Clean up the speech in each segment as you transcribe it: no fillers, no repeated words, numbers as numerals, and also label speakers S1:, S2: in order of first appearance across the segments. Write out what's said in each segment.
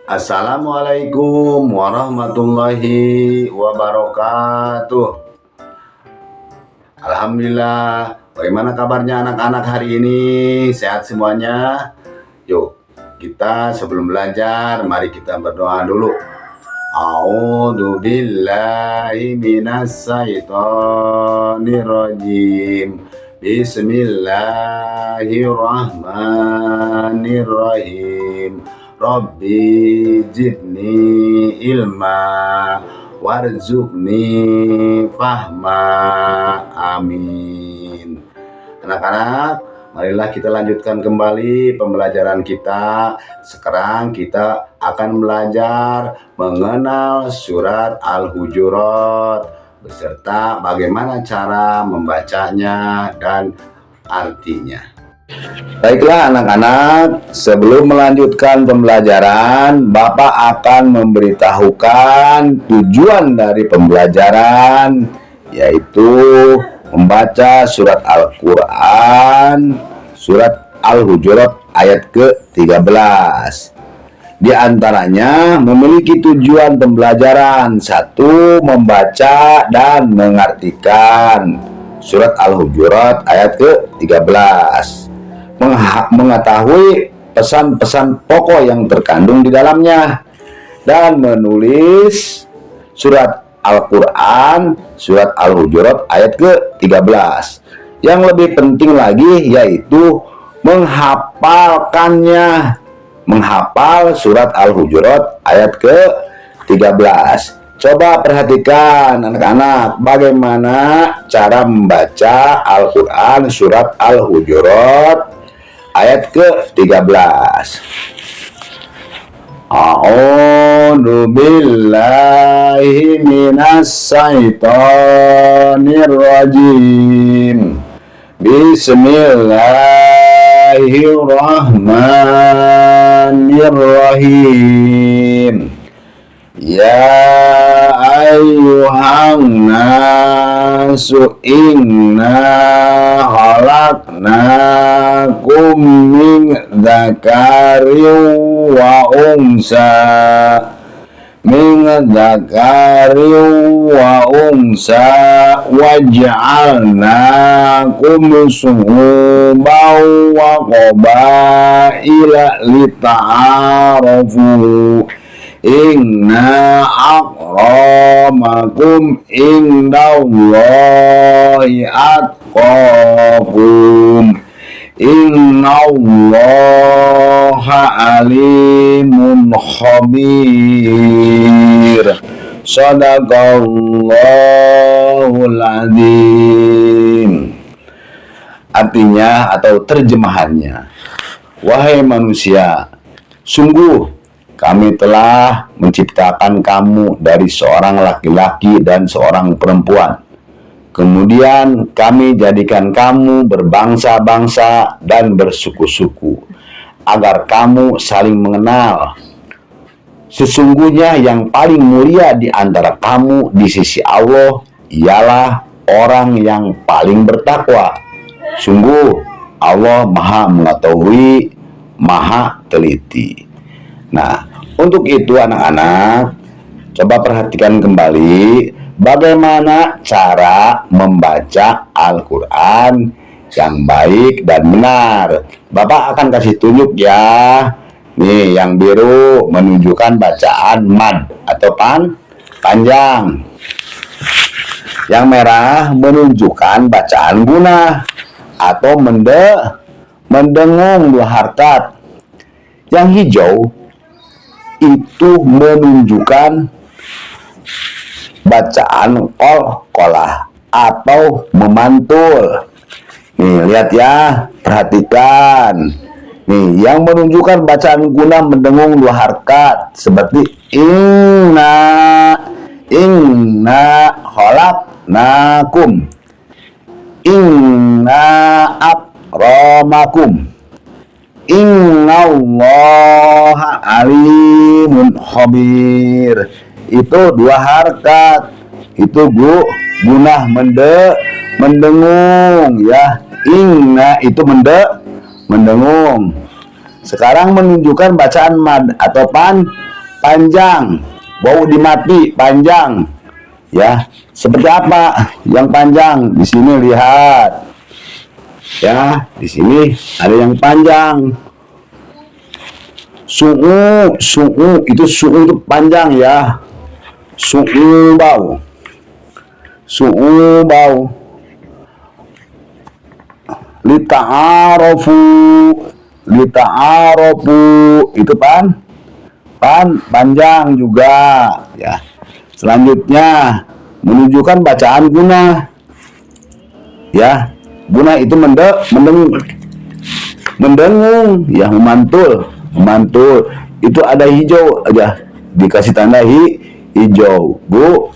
S1: Assalamualaikum warahmatullahi wabarakatuh. Alhamdulillah. Bagaimana kabarnya anak-anak hari ini? Sehat semuanya? Yuk, kita sebelum belajar, mari kita berdoa dulu. A'udzu billahi minas syaitonir rajim. Bismillahirrahmanirrahim. Rabbi zidni ilma warzuqni fahma. Amin. Anak-anak, marilah kita lanjutkan kembali pembelajaran kita. Sekarang kita akan belajar mengenal surat Al-Hujurat beserta bagaimana cara membacanya dan artinya. Baiklah anak-anak, sebelum melanjutkan pembelajaran, Bapak akan memberitahukan tujuan dari pembelajaran, yaitu membaca surat Al-Quran, surat Al-Hujurat ayat ke-13. Di antaranya memiliki tujuan pembelajaran: satu, membaca dan mengartikan surat Al-Hujurat ayat ke-13. Mengetahui pesan-pesan pokok yang terkandung di dalamnya, dan menulis surat Al-Quran, surat Al-Hujurat ayat ke-13. Yang lebih penting lagi yaitu menghafalkannya, menghafal surat Al-Hujurat ayat ke-13. Coba perhatikan anak-anak, bagaimana cara membaca Al-Quran surat Al-Hujurat ayat ke-13. A'udzu billahi minas syaitonir rajim. Bismillahirrahmanirrahim. Ya ayyuhan nasu inna khalaqnakum min dzakarin wa unsa waj'alnakum syu'uban wa qabaila lita'arafu. Inna akramakum indallahi atqakum. Innallaha alimun khabir. Shadaqallahul adzim. Artinya atau terjemahannya, wahai manusia, sungguh kami telah menciptakan kamu dari seorang laki-laki dan seorang perempuan. Kemudian kami jadikan kamu berbangsa-bangsa dan bersuku-suku, agar kamu saling mengenal. Sesungguhnya yang paling mulia di antara kamu di sisi Allah ialah orang yang paling bertakwa. Sungguh Allah Maha Mengetahui, Maha Teliti. Nah, untuk itu anak-anak, coba perhatikan kembali bagaimana cara membaca Al-Quran yang baik dan benar. Bapak akan kasih tunjuk ya. Nih, yang biru menunjukkan bacaan mad atau panjang. Yang merah menunjukkan bacaan gunah atau mendengung dua harkat. Yang hijau itu menunjukkan bacaan qalqalah atau memantul. Nih, lihat ya, perhatikan. Nih, yang menunjukkan bacaan guna mendengung dua harkat seperti inna khalaqnakum, inna akramakum, innallaha alimun khabir. Itu dua harkat, itu gunah mendengung ya. Inna itu mendengung. Sekarang menunjukkan bacaan mad atau panjang, wau di mati panjang. Ya, seperti apa yang panjang? Di sini lihat. Ya, di sini ada yang panjang. Su'u itu su'u itu panjang ya. Su'u bau. Su'u bau. Lita'arofu itu panjang juga ya. Selanjutnya menunjukkan bacaan guna ya. Guna itu mendengung ya, memantul itu ada hijau aja, dikasih tanda hijau. Bu,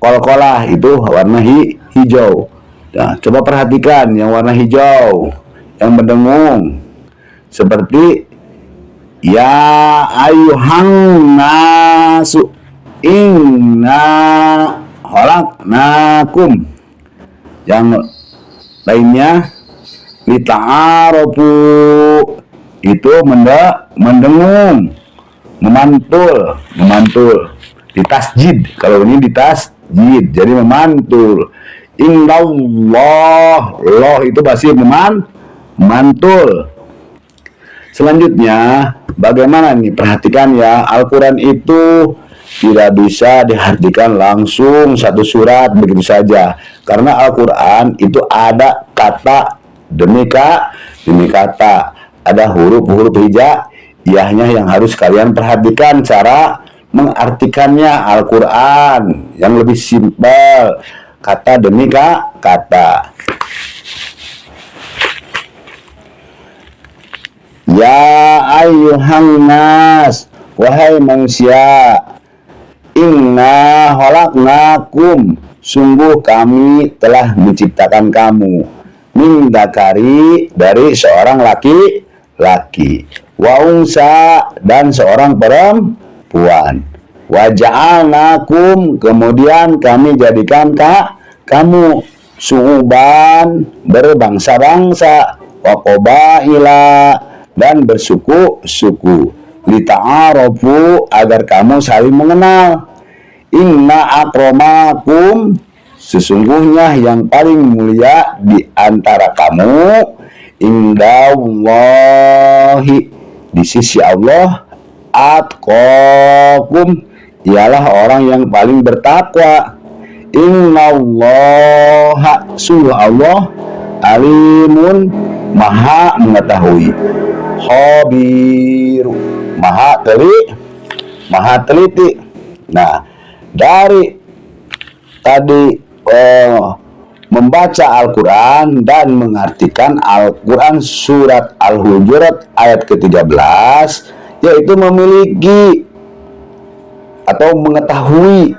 S1: kolkolah itu warna hijau. Nah, coba perhatikan yang warna hijau, yang mendengung, seperti ya ayuhang nasu inna khalaqnakum. Yang lainnya lita'arofu itu mendengung, memantul. Ditasjid, kalau ini ditasjid, jadi memantul. Indallah, Allah itu pasti memantul. Selanjutnya, bagaimana nih? Perhatikan ya, Al-Quran itu tidak bisa diartikan langsung satu surat begitu saja. Karena Al-Quran itu ada kata demi kata. Ada huruf-huruf hijaiyahnya yang harus kalian perhatikan cara mengartikannya. Al-Quran yang lebih simpel, kata demi kata. Ya ayyuhan nas, wahai manusia, inna khalaqnakum, sungguh kami telah menciptakan kamu, min dzakari, dari seorang laki-laki, wa unsa, dan seorang perempuan, wa ja'alnakum, kemudian kami jadikan kamu su'uban, berbangsa-bangsa, wa qabaila, dan bersuku-suku, lita'arofu, agar kamu saling mengenal. Inna akramakum, sesungguhnya yang paling mulia di antara kamu, indallahi, di sisi Allah, atqakum, ialah orang yang paling bertakwa. Innallaha, sungguh Allah, alimun, maha mengetahui, khabiru, maha teliti. Nah, dari tadi membaca Al-Quran dan mengartikan Al-Quran, surat Al-Hujurat ayat ke-13, yaitu memiliki atau mengetahui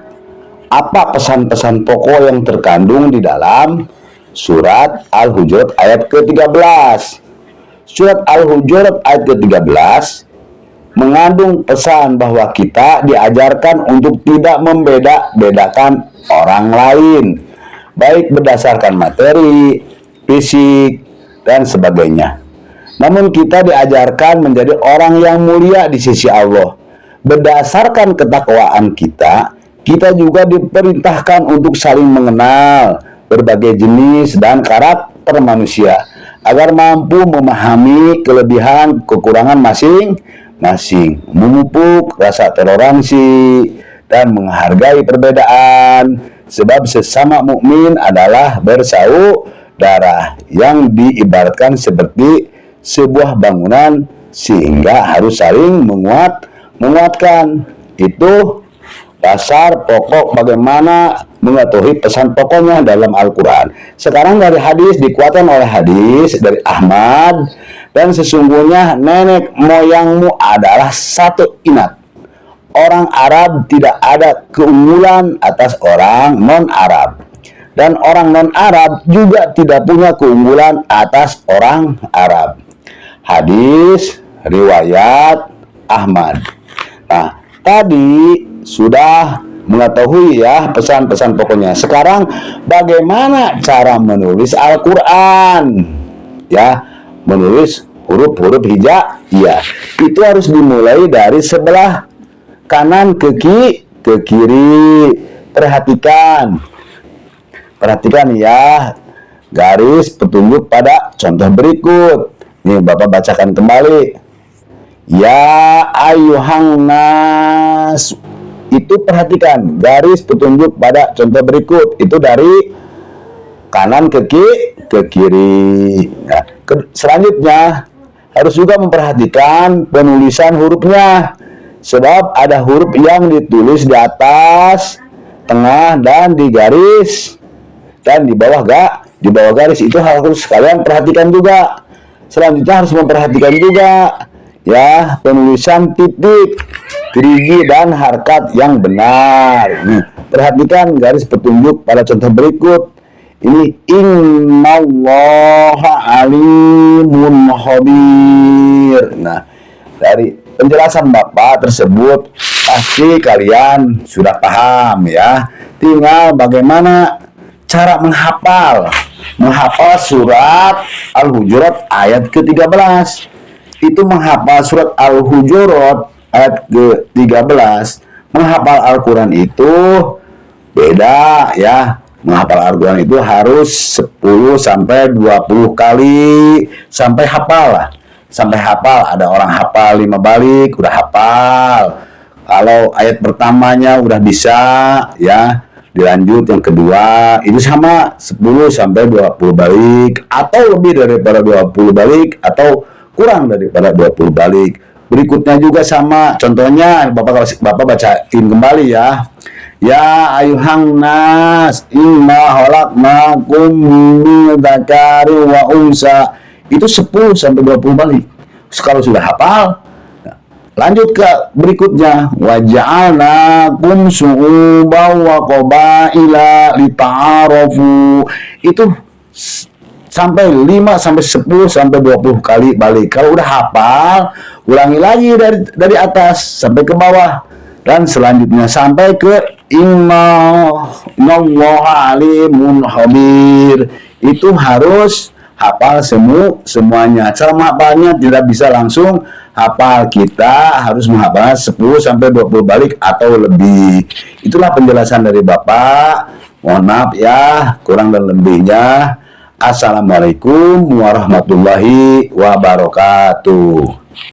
S1: apa pesan-pesan pokok yang terkandung di dalam surat Al-Hujurat ayat ke-13. Surat Al-Hujurat ayat ke-13 mengandung pesan bahwa kita diajarkan untuk tidak membeda-bedakan orang lain, baik berdasarkan materi, fisik, dan sebagainya. Namun kita diajarkan menjadi orang yang mulia di sisi Allah. Berdasarkan ketakwaan kita juga diperintahkan untuk saling mengenal berbagai jenis dan karakter manusia, agar mampu memahami kelebihan kekurangan masing-masing, memupuk rasa toleransi, dan menghargai perbedaan, sebab sesama mukmin adalah bersaudara yang diibaratkan seperti sebuah bangunan, sehingga harus saling menguatkan. Itu dasar pokok bagaimana mengetahui pesan pokoknya dalam Al-Quran. Sekarang dari hadis, dikuatkan oleh hadis dari Ahmad, dan sesungguhnya nenek moyangmu adalah satu inat. Orang Arab tidak ada keunggulan atas orang non-Arab, dan orang non-Arab juga tidak punya keunggulan atas orang Arab. Hadis riwayat Ahmad. Nah, tadi sudah mengetahui ya pesan-pesan pokoknya. Sekarang bagaimana cara menulis Al-Quran? Ya, menulis huruf-huruf hijaiyah. Itu harus dimulai dari sebelah kanan ke kiri. Perhatikan ya, garis petunjuk pada contoh berikut. Nih Bapak bacakan kembali. Ya ayuhang nas. Itu perhatikan garis petunjuk pada contoh berikut. Itu dari kanan ke kiri. Nah, selanjutnya harus juga memperhatikan penulisan hurufnya. Sebab ada huruf yang ditulis di atas, tengah, dan di garis. Dan di bawah garis. Itu harus kalian perhatikan juga. Selanjutnya harus memperhatikan juga ya penulisan titik, gerigi, dan harkat yang benar. Perhatikan garis petunjuk pada contoh berikut. Ini innallaha alimun khabir. Nah, dari penjelasan Bapak tersebut pasti kalian sudah paham ya. Tinggal bagaimana cara menghafal surat Al-Hujurat ayat ke-13. Itu menghafal surat Al-Hujurat ayat ke-13. Menghafal Al-Quran itu beda ya. Menghafal Al-Quran itu harus 10 sampai 20 kali sampai hafal lah. Sampai hafal, ada orang hafal 5 balik, udah hafal. Kalau ayat pertamanya udah bisa ya, dilanjut yang kedua, itu sama 10 sampai 20 balik atau lebih daripada 20 balik atau kurang daripada 20 balik. Berikutnya juga sama, contohnya Bapak bacain kembali ya. Ya ayuhang nas inna khalaqnakum min dzakari wa unsa. Itu 10 sampai 20 balik. Kalau sudah hafal, lanjut ke berikutnya. Wa ja'alnakum syu'uban wa qabaila lita'arafu. Itu sampai 5 sampai 10 sampai 20 kali balik. Kalau udah hafal, ulangi lagi dari atas sampai ke bawah. Dan selanjutnya sampai ke innallaha alimun khabir. Itu harus hafal semuanya. Cara menghafalnya tidak bisa langsung hafal. Kita harus menghafal 10 sampai 20 balik atau lebih. Itulah penjelasan dari Bapak. Mohon maaf ya, kurang dan lebihnya. Assalamualaikum warahmatullahi wabarakatuh.